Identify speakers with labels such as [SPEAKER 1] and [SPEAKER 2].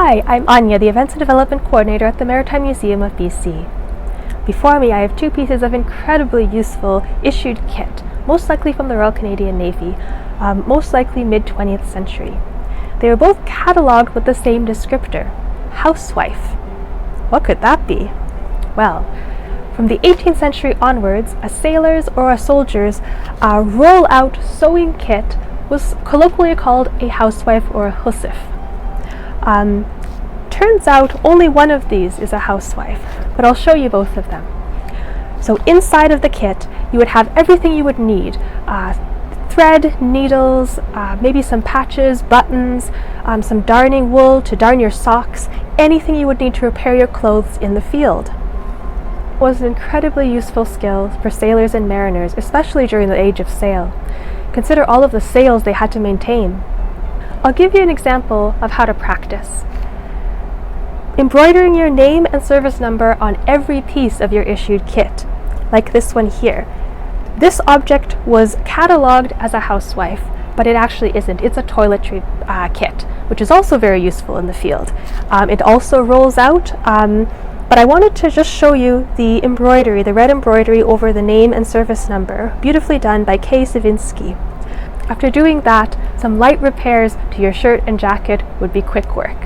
[SPEAKER 1] Hi, I'm Anya, the Events and Development Coordinator at the Maritime Museum of BC. Before me, I have two pieces of incredibly useful issued kit, most likely from the Royal Canadian Navy, most likely mid-20th century. They were both catalogued with the same descriptor, Housewife. What could that be? Well, from the 18th century onwards, a sailor's or a soldier's roll-out sewing kit was colloquially called a housewife or a hussif. Turns out only one of these is a housewife, but I'll show you both of them. So inside of the kit, you would have everything you would need. Thread, needles, maybe some patches, buttons, some darning wool to darn your socks, anything you would need to repair your clothes in the field. It was an incredibly useful skill for sailors and mariners, especially during the age of sail. Consider all of the sails they had to maintain. I'll give you an example of how to practice. Embroidering your name and service number on every piece of your issued kit, like this one here. This object was catalogued as a housewife, but it actually isn't. It's a toiletry kit, which is also very useful in the field. It also rolls out, but I wanted to just show you the embroidery, the red embroidery over the name and service number, beautifully done by Kay Savinsky. After doing that, some light repairs to your shirt and jacket would be quick work.